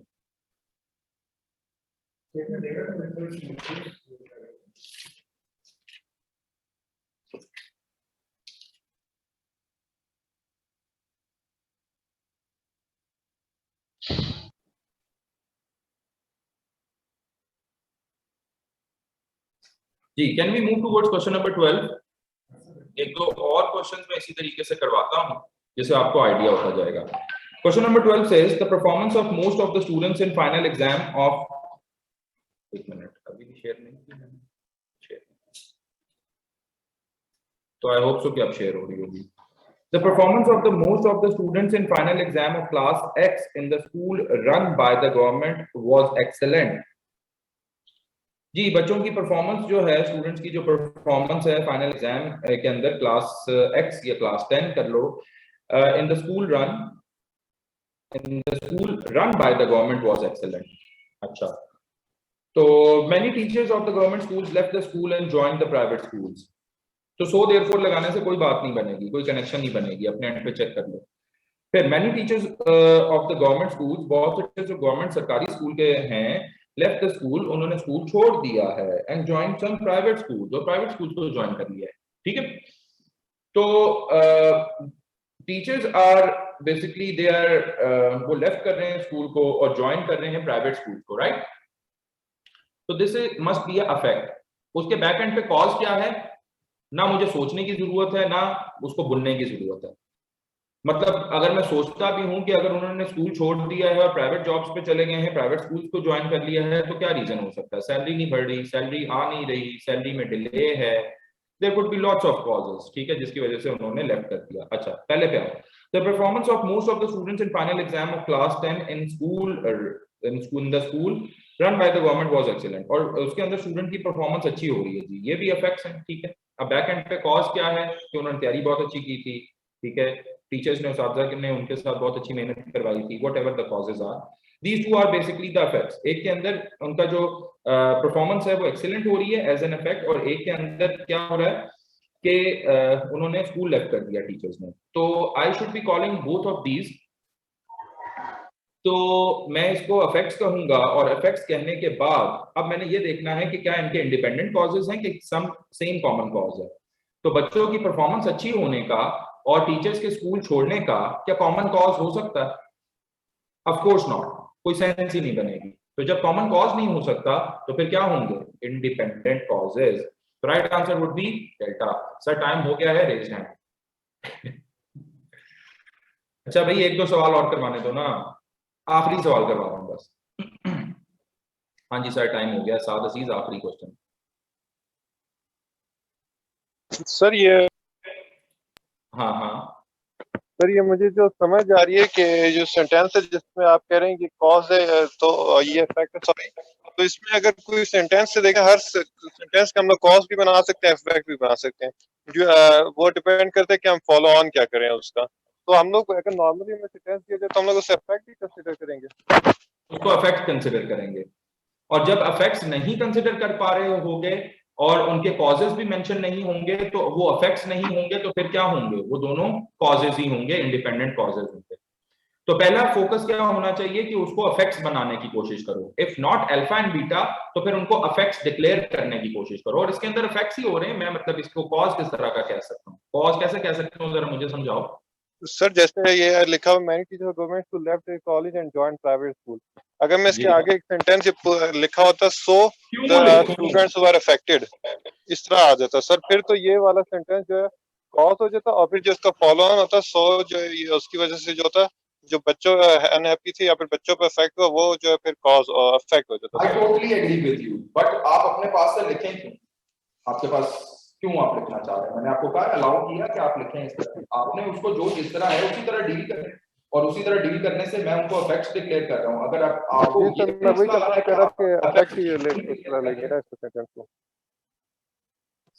जी, can we move towards question number 12? एक दो और क्वेश्चंस मैं इसी तरीके से करवाता हूँ जिससे आपको आइडिया होता जाएगा। Question number 12 says the performance of most of the students in final exam of, एक मिनट, अभी भी शेयर नहीं की मैंने, शेयर, तो आई होप सो कि अब शेयर हो रही होगी। The performance of the most of the students in final exam of class X in the school run by the government was excellent. जी, बच्चों की परफॉर्मेंस जो है, स्टूडेंट्स की जो परफॉर्मेंस है फाइनल एग्जाम के अंदर क्लास X या क्लास 10 कर लो, in the school run by the government was excellent. अच्छा, तो many teachers of the government schools left the school and joined the private schools. तो सो देयरफॉर लगाने से कोई बात नहीं बनेगी, कोई कनेक्शन नहीं बनेगी, अपने एंड पे चेक कर लो। फिर many teachers of the government schools, बहुत से टीचर्स जो गवर्नमेंट सरकारी स्कूल के हैं, लेफ्ट द स्कूल, उन्होंने स्कूल छोड़ दिया है, and join some private school, जो प्राइवेट स्कूल को ज्वाइन कर लिया है। ठीक है, तो teachers are basically they are, वो लेफ्ट कर रहे हैं स्कूल को और ज्वाइन कर रहे हैं प्राइवेट स्कूल को, राइट? तो दिस मस्ट बी अफेक्ट। उसके बैक एंड पे कॉज क्या है, ना मुझे सोचने की जरूरत है, ना उसको बुनने की जरूरत है। मतलब अगर मैं सोचता भी हूं कि अगर उन्होंने स्कूल छोड़ दिया है और प्राइवेट जॉब्स पे चले गए हैं, प्राइवेट स्कूल्स को ज्वाइन कर लिया है, तो क्या रीजन हो सकता है? सैलरी नहीं बढ़ रही, सैलरी आ नहीं रही, सैलरी में डिले है, there could be lots of causes, ठीक है, जिसकी वजह से उन्होंने लेफ्ट कर दिया। अच्छा, पहले पे आओ। The performance of most of the students in final exam of class 10 in the school run by the government was excellent. और उसके अंदर स्टूडेंट की परफॉर्मेंस अच्छी हो रही है जी, ये भी इफेक्ट्स हैं। ठीक है, अब बैक एंड पे कॉज क्या है कि उन्होंने तैयारी बहुत अच्छी की थी, ठीक है, टीचर्स ने, उस्ताद ने उनके साथ बहुत अच्छी मेहनत करवाई थी, whatever the causes are, these two are basically the effects. एक के अंदर उनका जो परफॉर्मेंस है वो एक्सीलेंट हो रही है एज एन इफेक्ट, और एक के अंदर क्या हो रहा है कि उन्होंने स्कूल लेफ्ट कर दिया टीचर्स ने। तो I should be calling both of these. तो मैं इसको इफेक्ट्स कहूंगा, और इफेक्ट्स कहने के बाद अब मैंने ये देखना है कि क्या इनके इंडिपेंडेंट कॉजेज हैं कि सम सेम कॉमन कॉज है। तो बच्चों की परफॉर्मेंस अच्छी होने का और टीचर्स के स्कूल छोड़ने का क्या कॉमन कॉज हो सकता है? ऑफ कोर्स नॉट, कोई सेंस ही नहीं बनेगी। तो जब कॉमन कॉज नहीं हो सकता तो फिर क्या होंगे? Independent causes. तो right answer would be delta. Sir time हो गया है, रेज हैंड। अच्छा भाई, एक दो सवाल और करवाने दो ना, आखिरी सवाल करवा रहा हूं बस। हाँ जी सर, टाइम हो गया। साद अजीज, आखिरी क्वेश्चन। सर ये, हाँ हाँ सर ये मुझे जो समझ आ रही है कि जो सेंटेंस है जिसमें आप कह रहे हैं कि कॉज है तो ये इफेक्ट है, सॉरी, तो इसमें अगर कोई सेंटेंस से देखें, हर सेंटेंस का हम लोग कॉज भी बना सकते हैं, इफेक्ट भी बना सकते हैं, जो वो डिपेंड करता है कि हम फॉलो ऑन क्या करें उसका। तो हम लोग अगर नॉर्मली में सेंटेंस दिया जाए तो हम लोग उसे इफेक्ट ही कंसिडर करेंगे, उसको इफेक्ट कंसिडर करेंगे। और जब इफेक्ट्स नहीं कंसिडर कर पा रहे होगे और उनके कॉजेज भी मेंशन नहीं होंगे तो वो इफेक्ट्स नहीं होंगे, तो फिर क्या होंगे? वो दोनों कॉजेज ही होंगे, इंडिपेंडेंट कॉजेज होंगे। तो पहला फोकस क्या होना चाहिए कि उसको इफेक्ट्स बनाने की कोशिश करो। If not alpha and beta, तो फिर उनको इफेक्ट्स डिक्लेयर करने की कोशिश करो। और इसके अंदर इफेक्ट्स ही हो रहे हैं, मैं मतलब इसको कॉज किस तरह का कह सकता हूँ? कॉज कैसे कह सकता हूँ, जरा मुझे समझाओ। सर जैसे ये लिखा हुआ many teacher government school left college and joined private school, अगर मैं इसके आगे एक सेंटेंस लिखा होता so the students were affected, इस तरह आ जाता सर, फिर तो ये वाला सेंटेंस जो है कॉज हो जाता, और फिर जो इसका फॉलो ऑन होता सो जो उसकी वजह से जो होता जो बच्चों अनहैप्पी थे या फिर बच्चों पर इफेक्ट हुआ, वो जो है फिर कॉज और इफेक्ट हो जाता। I totally agree with you, but आप अपने पास से लिखें क्यों? आपके पास क्यों आप लिखना चाह रहे हैं? मैंने आपको कहा, अलाउ किया कि आप लिखें इस तरह। आपने उसको जो जिस तरह है उसी तरह डील करें, और उसी तरह डील करने से मैं उनको इफेक्ट्स डिक्लेयर कर रहा हूं। अगर आपको ये सर मैं वही कह रहा कि इफेक्ट ही लगेगा इस सेंटेंस को।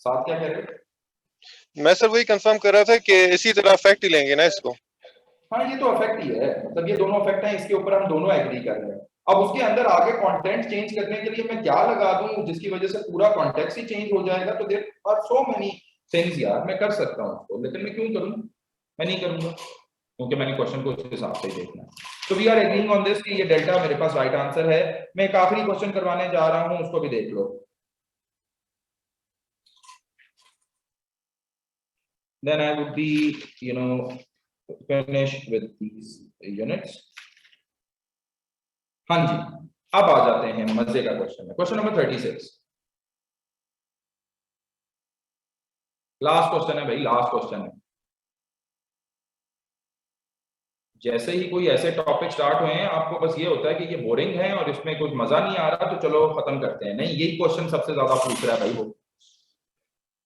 साथ क्या कह रहे हो? मैं सर वही कंफर्म कर रहा था कि इसी तरह इफेक्ट ही लेंगे ना इसको। हाँ, ये तो इफेक्ट ही है, मतलब ये दोनों इफेक्ट हैं, इसके ऊपर हम दोनों एग्री कर रहे हैं। अब उसके अंदर आगे कंटेंट चेंज करने के लिए मैं क्या लगा दूं जिसकी वजह से पूरा कॉन्टेक्स्ट ही चेंज हो जाएगा? तो there are so many things यार, मैं कर सकता हूं उसको, लेकिन मैं क्यों करूं? मैं नहीं करूंगा। क्योंकि मैंने क्वेश्चन को उस हिसाब से ही देखना है। तो we are agreeing on this कि ये डेल्टा मेरे पास राइट आंसर है। मैं एक आखिरी क्वेश्चन करवाने जा रहा हूं, उसको भी देख लो। Then I would be, finished with these units. हाँ जी, अब आ जाते हैं मजे का क्वेश्चन है, क्वेश्चन नंबर 36। लास्ट क्वेश्चन है भाई, लास्ट क्वेश्चन है। जैसे ही कोई ऐसे टॉपिक स्टार्ट हुए हैं, आपको बस ये होता है कि ये बोरिंग है और इसमें कुछ मजा नहीं आ रहा, तो चलो खत्म करते हैं। नहीं, यही क्वेश्चन सबसे ज्यादा पूछ रहा है भाई वो।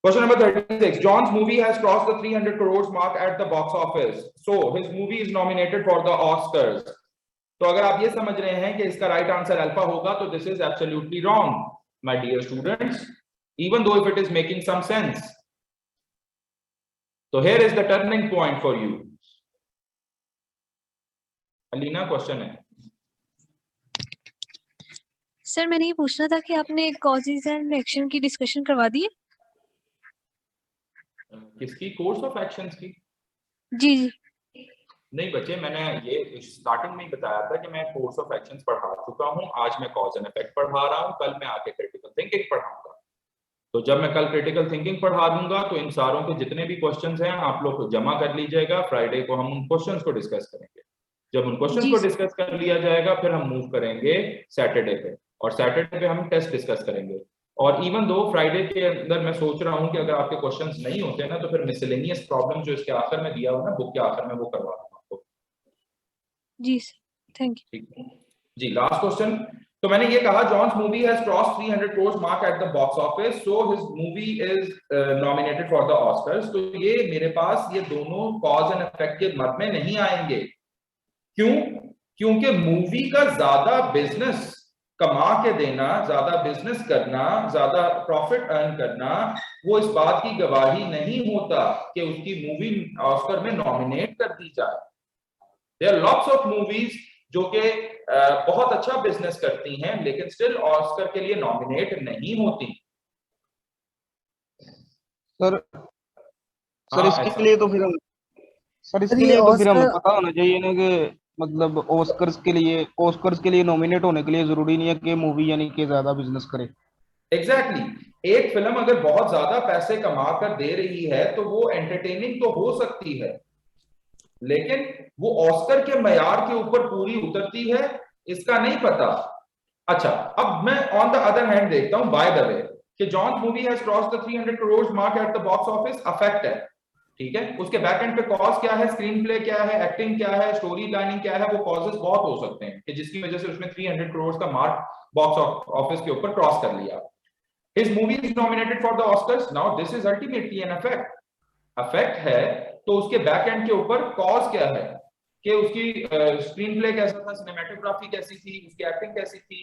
Question number 36. John's movie has crossed the 300 crores mark at the box office. So his movie is nominated for the Oscars. तो अगर आप ये समझ रहे हैं कि इसका राइट आंसर अल्फा होगा, तो this is absolutely wrong, my dear students. Even though if it is making some sense. So here is the turning point for you. Alina, question है। सर मैंने ये पूछना था कि आपने कॉजेज एंड एक्शन की डिस्कशन करवा दी है? किसकी? कोर्स ऑफ एक्शंस की? जी जी नहीं बच्चे, मैंने ये स्टार्टिंग में ही बताया था कि मैं कोर्स ऑफ एक्शंस पढ़ा चुका हूं। आज मैं कॉज एंड इफेक्ट पढ़ा रहा हूं, कल मैं आके क्रिटिकल थिंकिंग पढ़ाऊंगा। तो जब मैं कल क्रिटिकल थिंकिंग पढ़ा दूंगा, तो इन सारों के जितने भी क्वेश्चंस हैं आप लोग जमा कर लीजिएगा। फ्राइडे को हम उन क्वेश्चंस को डिस्कस करेंगे। जब उन क्वेश्चंस को डिस्कस कर लिया जाएगा, फिर हम मूव करेंगे सैटरडे पे, और सैटरडे पे हम टेस्ट डिस्कस करेंगे। और इवन दो फ्राइडे के अंदर मैं सोच रहा हूं कि अगर आपके क्वेश्चंस नहीं होते ना, तो फिर मिसलेनियस प्रॉब्लम जो इसके आखिर में दिया हुआ ना, बुक के आखिर में, वो करवा दूंगा आपको। जी सर, थैंक यू। ठीक है जी, लास्ट क्वेश्चन। तो मैंने ये कहा, John's movie has crossed 300 crores mark at the box office, so his movie is nominated for the Oscars. तो ये मेरे पास ये दोनों कॉज एंड इफेक्ट के मद में नहीं आएंगे। क्यों? क्योंकि मूवी का ज्यादा बिजनेस कमा के देना, ज्यादा बिजनेस करना, ज्यादा प्रॉफिट अर्न करना, वो इस बात की गवाही नहीं होता कि उसकी मूवी ऑस्कर में नॉमिनेट कर दी जाए। There are lots of movies जो कि बहुत अच्छा बिजनेस करती हैं, लेकिन स्टिल ऑस्कर के लिए नॉमिनेट नहीं होती। सर हाँ, इसके ऐसा। लिए तो फिर हम सर इसके लिए तो फिर हमें पता होना चाहिए ना कि मतलब ऑस्कर्स के लिए नॉमिनेट होने के लिए जरूरी नहीं है कि मूवी यानी कि ज्यादा बिजनेस करे। एग्जैक्टली। एक फिल्म अगर बहुत ज्यादा पैसे कमा कर दे रही है, तो वो एंटरटेनिंग तो हो सकती है, लेकिन वो ऑस्कर के मयार के ऊपर पूरी उतरती है, इसका नहीं पता। अच्छा, अब मैं ऑन द अदर हैंड देखता हूं, बाय द वे, कि John's movie has crossed the 300 crores mark at the box office, affect है, ठीक है। उसके बैक एंड पे कॉज क्या है, स्क्रीन प्ले क्या है, एक्टिंग क्या है, स्टोरी लाइनिंग क्या है, वो कॉजेस बहुत हो सकते हैं कि जिसकी वजह से उसने 300 crores का मार्क बॉक्स ऑफिस के ऊपर क्रॉस कर लिया। His movie is nominated for the Oscars. Now this is ultimately an effect. Effect है, तो उसके बैक एंड के ऊपर कॉज क्या है कि उसकी स्क्रीन प्ले कैसा था, सिनेमेटोग्राफी कैसी थी, उसकी एक्टिंग कैसी थी,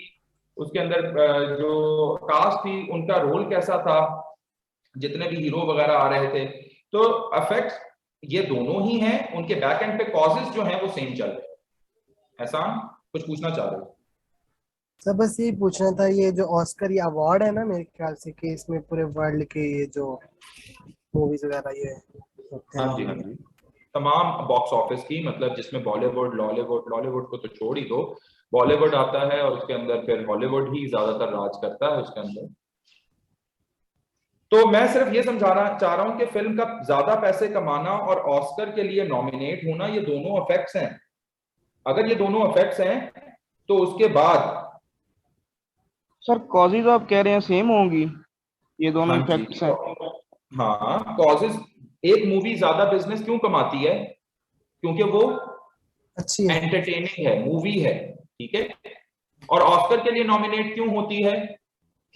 उसके अंदर जो कास्ट थी उनका रोल कैसा था, जितने भी हीरो वगैरह आ रहे थे। तो इफेक्ट्स ये दोनों ही हैं, उनके बैक एंड पे कॉजेस जो हैं वो सेम चल रहे हैं। एहसान, कुछ पूछना चाह रहे हो? सर बस ये पूछना था, ये जो ऑस्कर ये अवार्ड है ना, मेरे ख्याल से कि इसमें पूरे वर्ल्ड के ये जो मूवीज वगैरह ये हाँ जी, हाँ जी, तमाम बॉक्स ऑफिस की, मतलब जिसमें बॉलीवुड, लॉलीवुड को तो छोड़ ही दो, बॉलीवुड आता है और उसके अंदर फिर हॉलीवुड ही ज्यादातर राज करता है उसके अंदर। तो मैं सिर्फ ये समझाना चाह रहा हूं कि फिल्म का ज्यादा पैसे कमाना और ऑस्कर के लिए नॉमिनेट होना, ये दोनों इफेक्ट्स हैं। अगर ये दोनों इफेक्ट्स हैं, तो उसके बाद सर कॉजेज आप कह रहे हैं सेम होंगी, ये दोनों हाँ जी, इफेक्ट्स हैं। हाँ, कॉजेज, एक मूवी ज्यादा बिजनेस क्यों कमाती है? क्योंकि वो अच्छी है, एंटरटेनिंग है, मूवी है, ठीक है। और ऑस्कर के लिए नॉमिनेट क्यों होती है?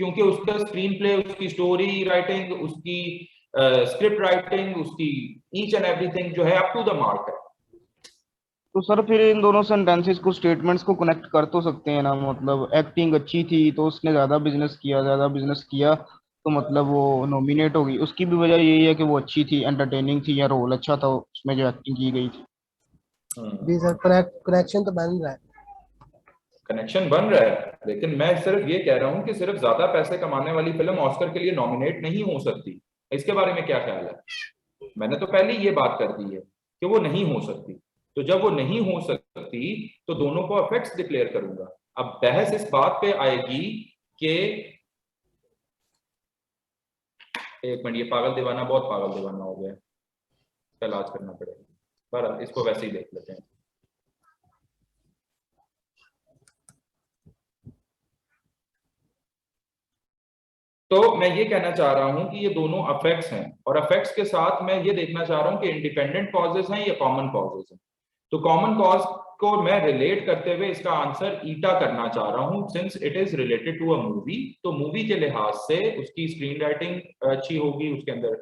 क्योंकि उसका स्क्रीन प्ले, उसकी स्टोरी राइटिंग, उसकी स्क्रिप्ट राइटिंग, उसकी ईच एंड एवरीथिंग जो है अप टू द मार्क है। तो सर फिर इन दोनों सेंटेंसेस को, स्टेटमेंट्स को कनेक्ट कर तो सकते हैं ना, मतलब एक्टिंग अच्छी थी तो उसने ज्यादा बिजनेस किया तो मतलब वो नॉमिनेट होगी। उसकी भी वजह यही है कि वो अच्छी थी, एंटरटेनिंग थी, या रोल अच्छा था उसमें जो एक्टिंग की गई थी। जी सर, कनेक्शन तो बन रहा है, कनेक्शन बन रहा है, लेकिन मैं सिर्फ ये कह रहा हूं कि सिर्फ ज्यादा पैसे कमाने वाली फिल्म ऑस्कर के लिए नॉमिनेट नहीं हो सकती। इसके बारे में क्या ख्याल है? मैंने तो पहले ये बात कर दी है कि वो नहीं हो सकती। तो जब वो नहीं हो सकती तो दोनों को अफेक्ट्स डिक्लेयर करूंगा। अब बहस इस बात पे आएगी कि एक मिनट, ये पागल दीवाना बहुत पागल दीवाना हो गया, इसका इलाज करना पड़ेगा, पर इसको वैसे ही देख लेते हैं। तो मैं ये कहना चाह रहा हूं कि ये दोनों अफेक्ट्स हैं, और अफेक्ट्स के साथ मैं ये देखना चाह रहा हूं कि इंडिपेंडेंट कॉजेज हैं या कॉमन कॉजेज हैं। तो कॉमन कॉज को मैं रिलेट करते हुए इसका आंसर ईटा करना चाह रहा हूं, since it is related to a movie. तो मूवी के लिहाज से उसकी स्क्रीन राइटिंग अच्छी होगी, उसके अंदर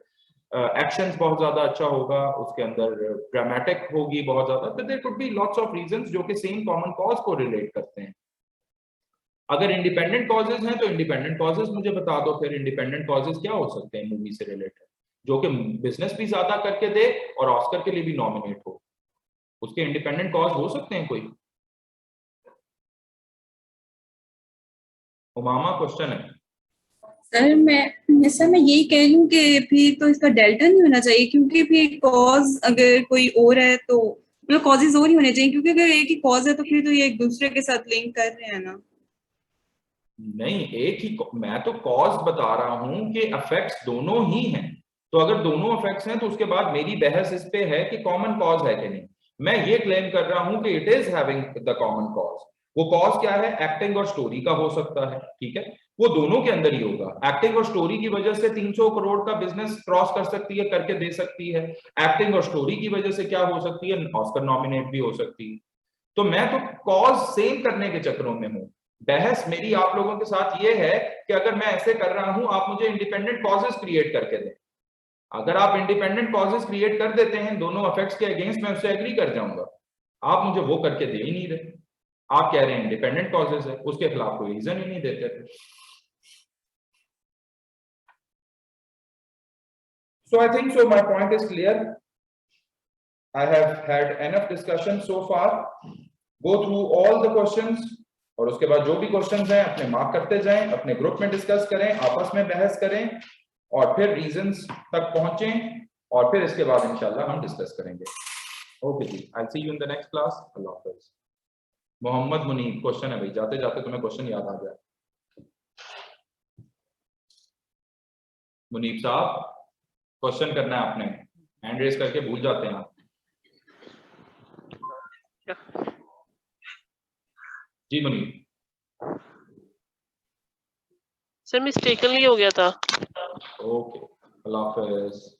एक्शंस बहुत ज्यादा अच्छा होगा, उसके अंदर ड्रामेटिक होगी बहुत ज्यादा। तो there could be lots of reasons जो कि सेम कॉमन कॉज को रिलेट करते हैं। अगर इंडिपेंडेंट कॉजेज हैं तो इंडिपेंडेंट कॉजेज मुझे बता दो, फिर इंडिपेंडेंट कॉजेज क्या हो सकते हैं मूवी से रिलेटेड, जो कि बिजनेस भी ज्यादा करके दे और ऑस्कर के लिए भी नॉमिनेट हो, उसके इंडिपेंडेंट कॉज हो सकते हैं कोई? उमामा क्वेश्चन है। सर मैं यही कह रही हूँ कि फिर तो इसका डेल्टा नहीं होना चाहिए, क्योंकि फिर कॉज अगर कोई और है तो मतलब कॉजेज और ही होने चाहिए, क्योंकि अगर एक ही कॉज है तो फिर तो ये एक दूसरे के साथ लिंक कर रहे हैं ना। नहीं, एक ही, मैं तो कॉज बता रहा हूं कि अफेक्ट्स दोनों ही हैं। तो अगर दोनों अफेक्ट्स हैं तो उसके बाद मेरी बहस इस पे है कि कॉमन कॉज है कि नहीं। मैं ये क्लेम कर रहा हूं कि it is having the common cause. वो कॉज क्या है? एक्टिंग और स्टोरी का हो सकता है, ठीक है, वो दोनों के अंदर ही होगा। एक्टिंग और स्टोरी की वजह से 300 करोड़ का बिजनेस क्रॉस कर सकती है, करके दे सकती है। एक्टिंग और स्टोरी की वजह से क्या हो सकती है? ऑस्कर नॉमिनेट भी हो सकती है। तो मैं तो कॉज सेम करने के चक्रों में हूं। बहस मेरी आप लोगों के साथ ये है कि अगर मैं ऐसे कर रहा हूं, आप मुझे इंडिपेंडेंट कॉजेस क्रिएट करके दें। अगर आप इंडिपेंडेंट कॉजेस क्रिएट कर देते हैं दोनों अफेक्ट्स के अगेंस्ट, मैं उससे एग्री कर जाऊंगा। आप मुझे वो करके दे ही नहीं रहे। आप कह रहे हैं इंडिपेंडेंट कॉजेस है, उसके खिलाफ कोई रीजन ही नहीं देते थे। So I think so my point is clear. I have had enough discussion so far. Go through all the questions, और उसके बाद जो भी क्वेश्चंस हैं अपने मार्क करते जाएं, अपने ग्रुप में डिस्कस करें, आपस में बहस करें, और फिर रीजंस तक पहुंचें, और फिर इसके बाद इंशाल्लाह हम डिस्कस करेंगे। ओके जी, I see you in the next class. अल्लाह हाफिज। मोहम्मद मुनीब क्वेश्चन है भाई, जाते जाते तुम्हें क्वेश्चन याद आ जाए। मुनीब साहब क्वेश्चन करना है आपने, हैंड रेज करके भूल जाते हैं आप। जी मुनीब। सर मिस्टेकनली हो गया था। ओके, अल्लाह हाफिज।